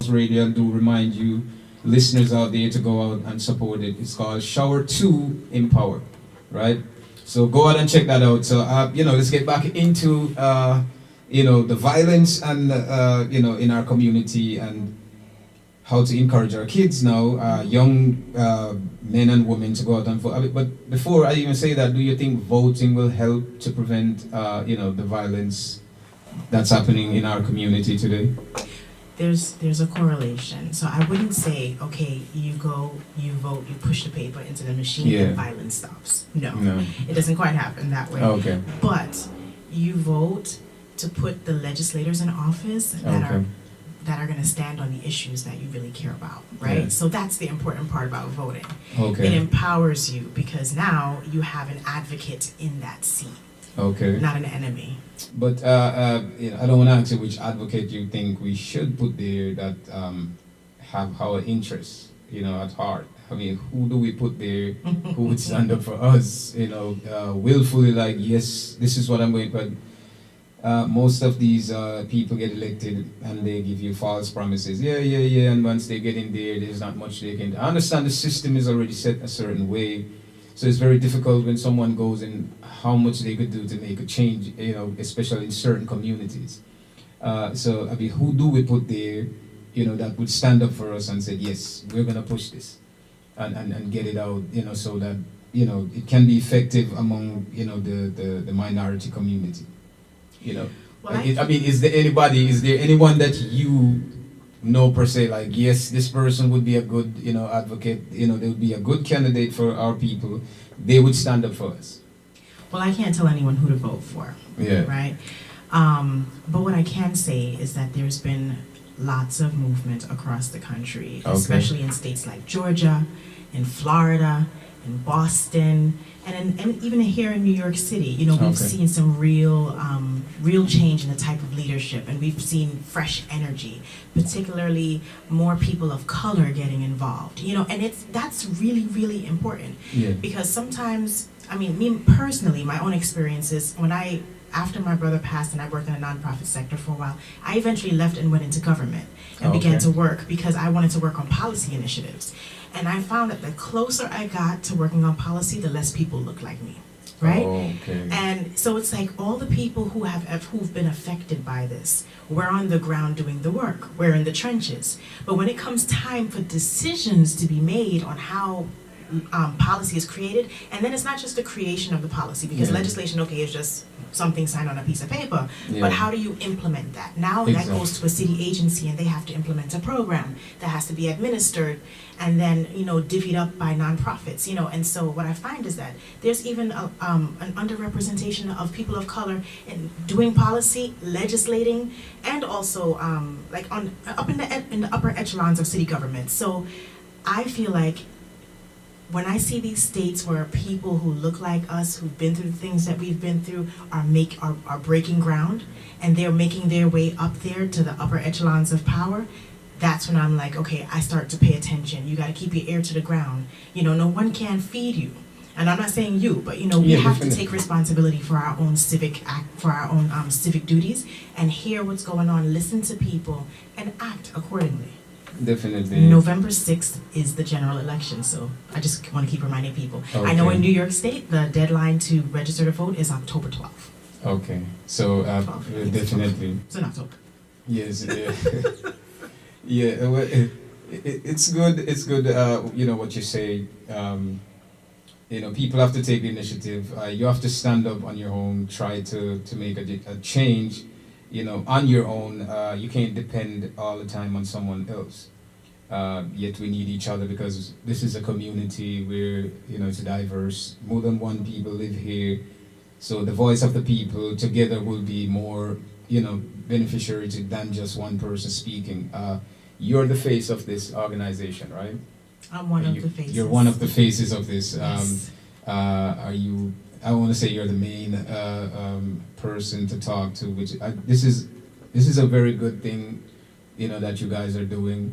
Radio, and do remind you, listeners out there, to go out and support it. It's called Shower 2 Empower, right? So go out and check that out. So, let's get back into, the violence and, in our community, and how to encourage our kids now, young men and women, to go out and vote. But before I even say that, do you think voting will help to prevent, the violence that's happening in our community today? There's a correlation. So I wouldn't say, okay, you go, you vote, you push the paper into the machine, Yeah. and violence stops. No, No. it doesn't quite happen that way. Okay. But you vote to put the legislators in office that are going to stand on the issues that you really care about, right? Yeah. So that's the important part about voting. Okay. It empowers you because now you have an advocate in that seat, Okay. not an enemy. But I don't want to ask you which advocate you think we should put there that have our interests, at heart. I mean, who do we put there who would stand up for us, willfully, like, yes, this is what I'm going. But most of these people get elected and they give you false promises. Yeah. And once they get in there, there's not much they can do. I understand the system is already set a certain way. So it's very difficult when someone goes in how much they could do to make a change, especially in certain communities. So, I mean, who do we put there, that would stand up for us and say, yes, we're going to push this and get it out, so that, it can be effective among, the minority community, Well, is there anyone that you know per se, like, yes, this person would be a good, advocate, they would be a good candidate for our people, they would stand up for us? Well, I can't tell anyone who to vote for, Yeah. right? But what I can say is that there's been lots of movement across the country, Okay. especially in states like Georgia, in Florida, in Boston, and even here in New York City. We've Okay. seen some real change in the type of leadership, and we've seen fresh energy, particularly more people of color getting involved. And that's really, really important. Yeah. Because sometimes, me personally, my own experiences, after my brother passed and I worked in the nonprofit sector for a while, I eventually left and went into government and began Okay. to work because I wanted to work on policy initiatives. And I found that the closer I got to working on policy, the less people looked like me, right? Okay. And so it's like all the people who've been affected by this, we're on the ground doing the work, we're in the trenches. But when it comes time for decisions to be made on how policy is created, and then it's not just the creation of the policy, because Yeah. legislation, okay, is just something signed on a piece of paper, Yeah. but how do you implement that? Now Exactly. that goes to a city agency and they have to implement a program that has to be administered and then, divvied up by nonprofits, and so what I find is that there's even an underrepresentation of people of color in doing policy, legislating, and also up in the upper echelons of city government. So I feel like when I see these states where people who look like us, who've been through the things that we've been through, are breaking ground, and they're making their way up there to the upper echelons of power, that's when I'm like, okay, I start to pay attention. You got to keep your ear to the ground. No one can feed you. And I'm not saying you, but we Yeah, have definitely. to take responsibility for our own civic civic duties, and hear what's going on, listen to people, and act accordingly. Definitely. November 6th is the general election, so I just want to keep reminding people. I know Okay. in New York State, the deadline to register to vote is October 12th. Okay. So 12th. definitely. It's in October. Yes. Yeah. Yeah. Well, it's good. It's good. What you say. People have to take the initiative. You have to stand up on your own. Try to make a change. On your own. You can't depend all the time on someone else. Yet we need each other because this is a community where it's diverse. More than one people live here, so the voice of the people together will be more beneficiary than just one person speaking. You're the face of this organization, right? I'm one of the faces. You're one of the faces of this. Yes. Are you? I want to say you're the main person to talk to. This is a very good thing, that you guys are doing,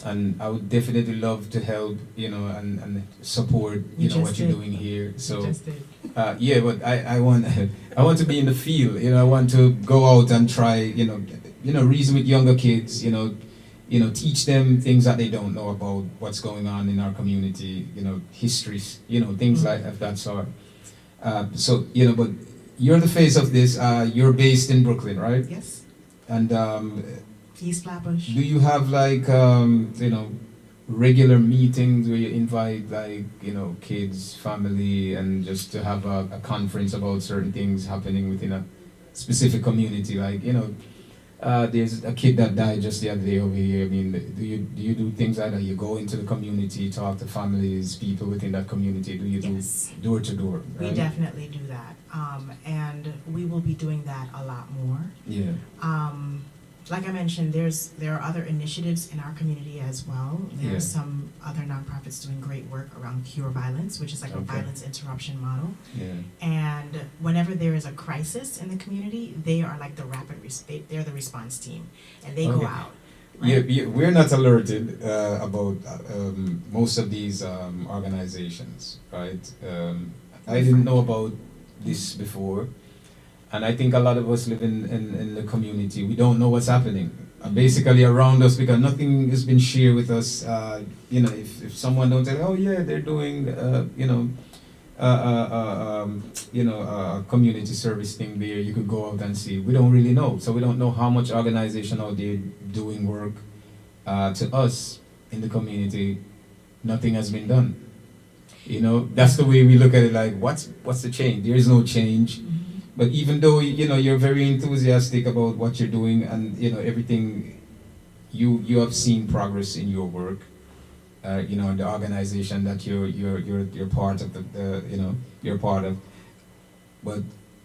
and I would definitely love to help, and support, what you're doing here. So, Just did. yeah, but I want I want to be in the field. I want to go out and try, reason with younger kids. teach them things that they don't know about what's going on in our community, histories, things like of that sort. So, but you're the face of this. You're based in Brooklyn, right? Yes. And East Flatbush. do you have like, regular meetings where you invite like, kids, family, and just to have a conference about certain things happening within a specific community? Like, there's a kid that died just the other day over here. I mean, do you do things like that? You go into the community, talk to families, people within that community. Do you Yes. do door to door? We definitely do that. And we will be doing that a lot more. Yeah. Like I mentioned, there are other initiatives in our community as well. There are some other nonprofits doing great work around cure violence, which is like a violence interruption model. Yeah. And whenever there is a crisis in the community, they are like they're the response team, and they go out. Right? Yeah, we're not alerted about most of these organizations, right? I didn't know about this before. And I think a lot of us live in the community. We don't know what's happening. Basically around us, because nothing has been shared with us. If someone don't tell, oh yeah, they're doing, a community service thing there, you could go out and see. We don't really know. So we don't know how much organization out there doing work. To us in the community, nothing has been done. That's the way we look at it. Like, what's the change? There is no change. But even though you're very enthusiastic about what you're doing, and everything, you have seen progress in your work, the organization that you're part of, you're part of. But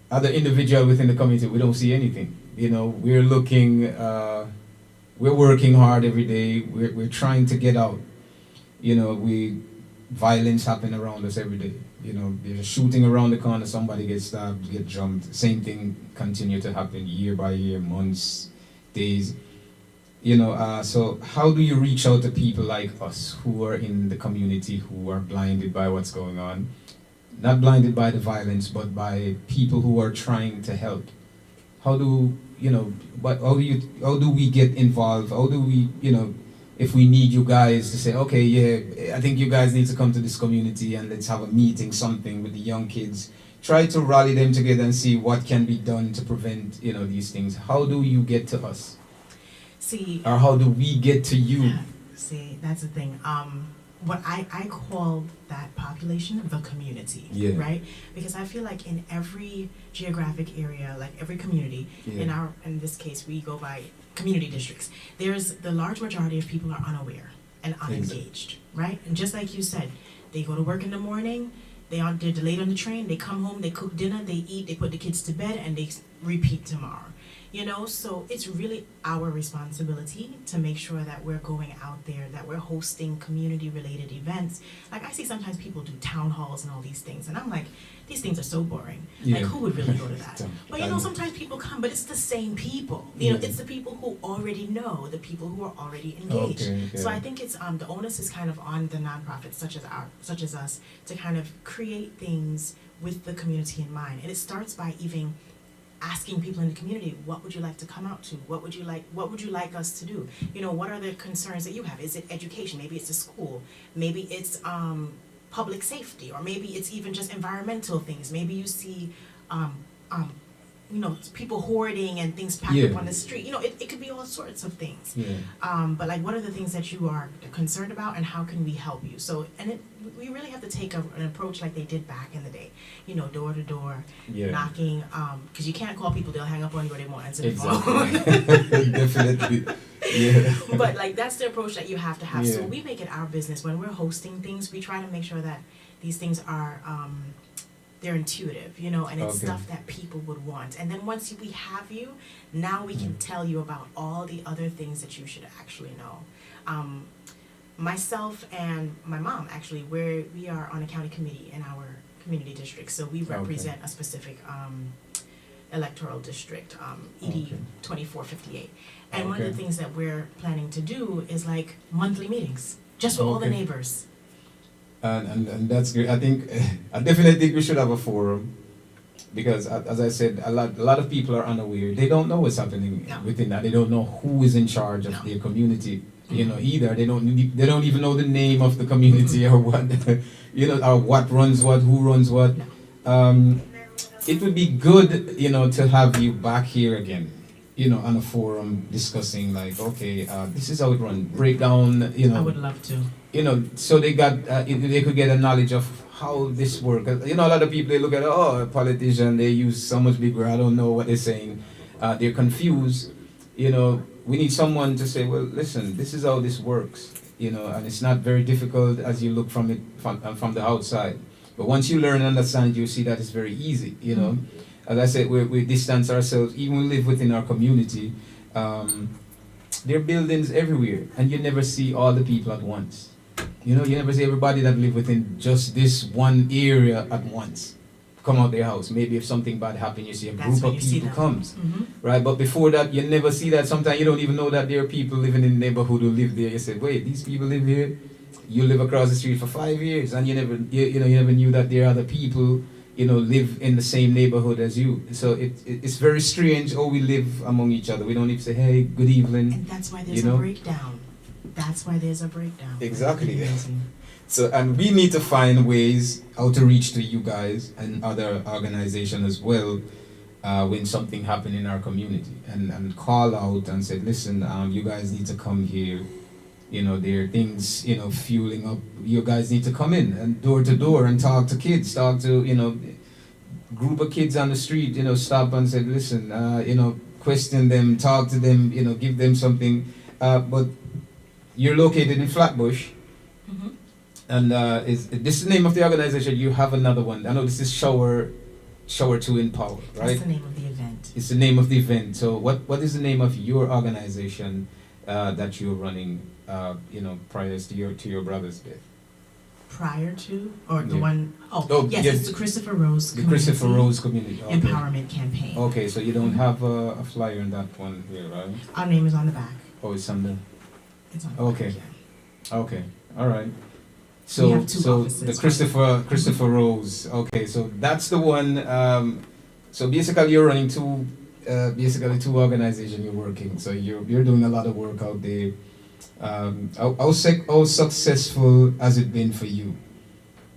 other individual within the community, we don't see anything. We're looking, we're working hard every day. We're trying to get out. Violence happen around us every day. There's a shooting around the corner, somebody gets stabbed, get jumped. Same thing continue to happen year by year, months, days. So how do you reach out to people like us who are in the community, who are blinded by what's going on? Not blinded by the violence, but by people who are trying to help. How do we get involved? How do we, if we need you guys to say, okay, yeah, I think you guys need to come to this community and let's have a meeting, something with the young kids. Try to rally them together and see what can be done to prevent, these things. How do you get to us? Or how do we get to you? See, that's the thing. What I call that population the community, right? Because I feel like in every geographic area, like every community, in this case we go by community districts, there's the large majority of people are unaware and unengaged, right? And just like you said, they go to work in the morning, they're delayed on the train, they come home, they cook dinner, they eat, they put the kids to bed, and they repeat tomorrow. So it's really our responsibility to make sure that we're going out there, that we're hosting community-related events. Like, I see sometimes people do town halls and all these things, and I'm like, these things are so boring. Like, who would really go to that? But sometimes people come, but it's the same people. It's the people who already know, the people who are already engaged. Okay. So I think it's the onus is kind of on the nonprofits such as us to kind of create things with the community in mind. And it starts by even asking people in the community, what would you like to come out to? What would you like us to do? What are the concerns that you have? Is it education? Maybe it's a school. Maybe it's public safety, or maybe it's even just environmental things. Maybe you see people hoarding and things packed up on the street. It could be all sorts of things. But like, what are the things that you are concerned about, and how can we help you? So, we really have to take an approach like they did back in the day. Door to door, knocking. Because you can't call people; they'll hang up on you or they won't answer the phone. Definitely. Yeah. But like, that's the approach that you have to have. So we make it our business when we're hosting things. We try to make sure that these things are. They're intuitive, and it's stuff that people would want. And then once we have you, now we can tell you about all the other things that you should actually know. Myself and my mom, actually, we are on a county committee in our community district, so we represent a specific electoral district, ED 2458. And one of the things that we're planning to do is like monthly meetings, just with all the neighbors. And that's great. I definitely think we should have a forum, because as I said, a lot of people are unaware. They don't know what's happening within that. They don't know who is in charge of their community. either. They don't even know the name of the community or what, or what runs what, who runs what. It would be good, to have you back here again, on a forum discussing like, okay, this is how it runs. Break down, I would love to. so they could get a knowledge of how this works. A lot of people, they look at, a politician, they use so much big word, I don't know what they're saying. They're confused. We need someone to say, well, listen, this is how this works, and it's not very difficult as you look from it from the outside. But once you learn and understand, you see that it's very easy, As I said, we distance ourselves, even we live within our community. There are buildings everywhere, and you never see all the people at once. You never see everybody that live within just this one area at once come out their house. Maybe if something bad happened, you see a group of people comes, right? But before that, you never see that. Sometimes you don't even know that there are people living in the neighborhood who live there. You say, wait, these people live here? You live across the street for 5 years, and you never knew that there are other people, live in the same neighborhood as you. So it's very strange how we live among each other. We don't need to say, hey, good evening. And that's why there's a breakdown. That's why there's a breakdown. Exactly. So, and we need to find ways how to reach to you guys and other organizations as well when something happened in our community, and call out and say, listen, you guys need to come here. There are things, fueling up. You guys need to come in and door to door and talk to kids, talk to, group of kids on the street, stop and say, listen, question them, talk to them, give them something. But you're located in Flatbush. And is this the name of the organization? You have another one. I know this is Shower to Empower, right? That's the name of the event. It's the name of the event. So what is the name of your organization that you're running? Prior to your brother's death. Prior to, or the one? Yes, yes. It's the Christopher Rose. The Christopher Rose Community Empowerment Campaign. Okay, so you don't have a flyer in that one here, right? Our name is on the back. Oh, it's on the. It's on the back. Yeah. Okay. All right. We So have two offices, the Christopher Rose. Okay, so that's the one. So basically, you're running two organizations. You're working. So you're doing a lot of work out there. How successful has it been for you?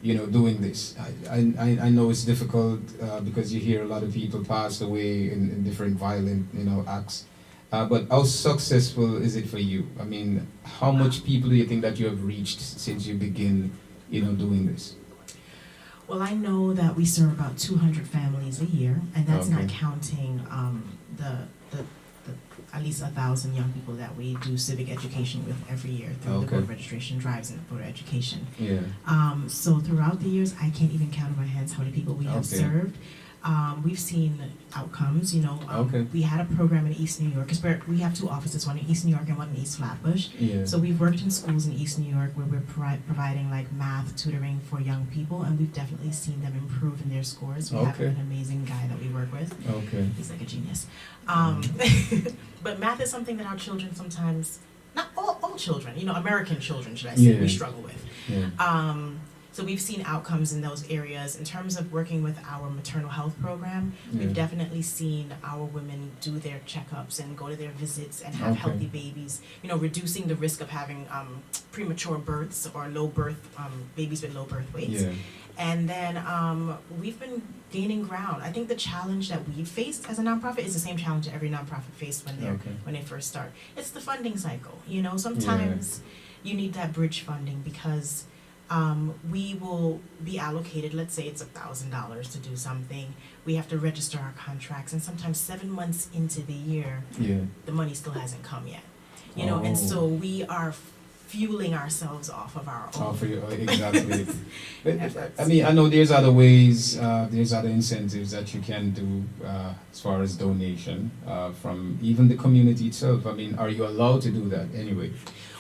Doing this. I know it's difficult because you hear a lot of people pass away in different violent acts. But how successful is it for you? I mean, how much people do you think that you have reached since you begin, doing this? Well, I know that we serve about 200 families a year, and that's not counting the at least 1,000 young people that we do civic education with every year through the voter registration drives and voter education. Yeah. So throughout the years, I can't even count on my hands how many people we have served. We've seen outcomes, we had a program in East New York, because we have two offices, one in East New York and one in East Flatbush. Yeah. So we've worked in schools in East New York where we're providing like math tutoring for young people, and we've definitely seen them improve in their scores. We have an amazing guy that we work with. Okay. He's like a genius. But math is something that our children sometimes, not all children, American children, should I say, we struggle with. Yeah. So we've seen outcomes in those areas. In terms of working with our maternal health program, we've definitely seen our women do their checkups and go to their visits and have healthy babies, reducing the risk of having premature births or babies with low birth weights. Yeah. And then we've been gaining ground. I think the challenge that we've faced as a nonprofit is the same challenge that every nonprofit faced when they first start. It's the funding cycle. Sometimes you need that bridge funding because we will be allocated, let's say it's $1,000 to do something. We have to register our contracts, and sometimes 7 months into the year, the money still hasn't come yet. And so we are fueling ourselves off of our own. Exactly. I mean, I know there's other ways, there's other incentives that you can do as far as donation from even the community itself. I mean, are you allowed to do that anyway?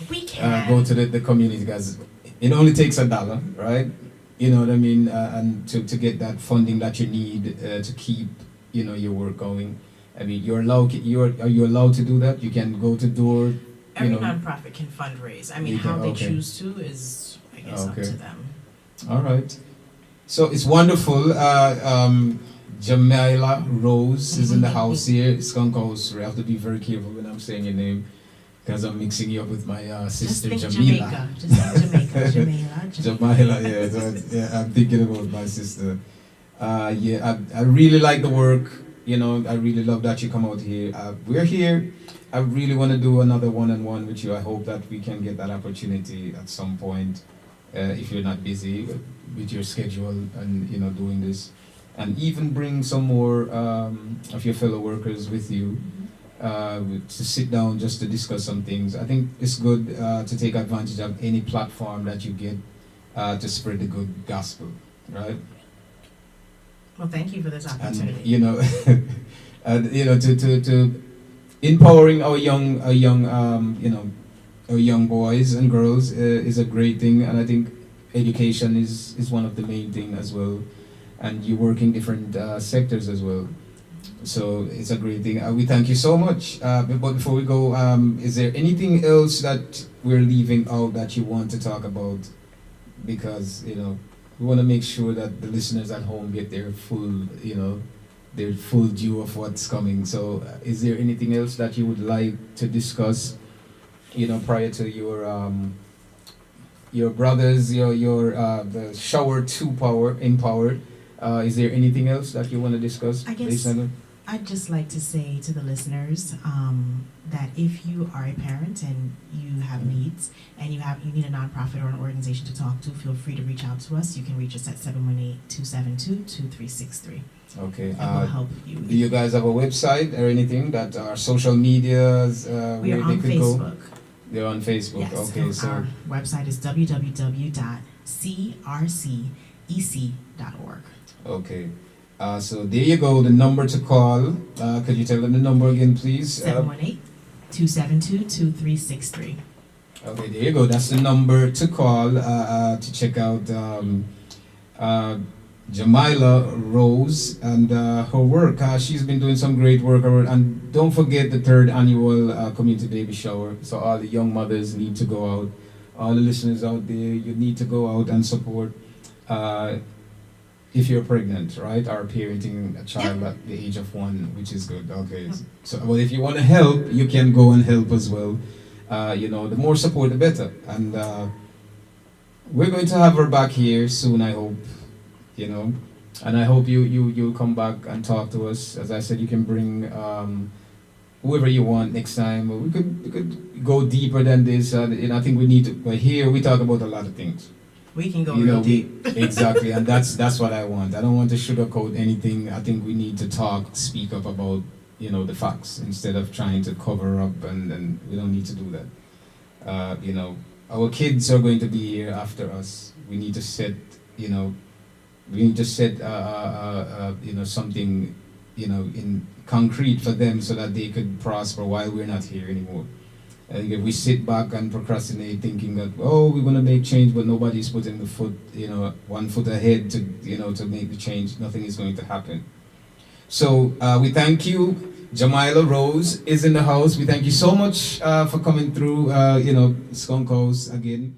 We can. Go to the community, because it only takes $1, right? You know what I mean? And to get that funding that you need to keep, your work going. I mean, are you allowed to do that? You can go to door. Every nonprofit can fundraise. I mean, how they choose to is, I guess, up to them. All right. So it's wonderful. JAMELLA Rose is in the house here. Skunkhtv. I have to be very careful when I'm saying your name. because I'm mixing you up with my Just sister think Jamila. Jamaica. Just think Jamaica. Jamela. Jamila, yeah, yeah, I'm thinking about my sister. Yeah, I really like the work. You know, I really love that you come out here. We're here. I really want to do another one-on-one with you. I hope that we can get that opportunity at some point, if you're not busy with your schedule and doing this, and even bring some more of your fellow workers with you to sit down just to discuss some things. I think it's good to take advantage of any platform that you get to spread the good gospel, right? Well, thank you for this opportunity. And to empowering our young our young boys and girls is a great thing, and I think education is one of the main thing as well, and you work in different sectors as well, so it's a great thing. We thank you so much, but before we go, is there anything else that we're leaving out that you want to talk about, because we want to make sure that the listeners at home get their full due of what's coming. So is there anything else that you would like to discuss, prior to your brothers, the Shower 2 Power Empowered? Is there anything else that you want to discuss? I guess I'd just like to say to the listeners that if you are a parent and you have needs and you need a nonprofit or an organization to talk to, feel free to reach out to us. You can reach us at 718-272-2363. Okay. And we'll help you. Do you guys have a website or anything that are social medias We are where on they could Facebook. go? They're on Facebook. Yes, Okay, and so our website is www.crcec.org. okay. So there you go, the number to call. Could you tell them the number again, please? 718-272-2363. Okay, there you go. That's the number to call to check out JAMELLA Rose and her work. She's been doing some great work. And don't forget the 3rd annual community baby shower. So all the young mothers need to go out. All the listeners out there, you need to go out and support. If you're pregnant, right, or parenting a child at the age of 1, which is good. Okay. So, well, if you want to help, you can go and help as well. The more support, the better. And we're going to have her back here soon, I hope. And I hope you'll come back and talk to us. As I said, you can bring whoever you want next time. We could go deeper than this. And I think we need to. But here we talk about a lot of things. We can go real deep. Exactly, and that's what I want. I don't want to sugarcoat anything. I think we need to speak up about the facts instead of trying to cover up, and we don't need to do that. Our kids are going to be here after us. We need to set something in concrete for them so that they could prosper while we're not here anymore. I think if we sit back and procrastinate thinking that, we're going to make change, but nobody's putting one foot ahead to make the change, nothing is going to happen. So we thank you. JAMELLA Rose is in the house. We thank you so much for coming through, Skunkhtv again.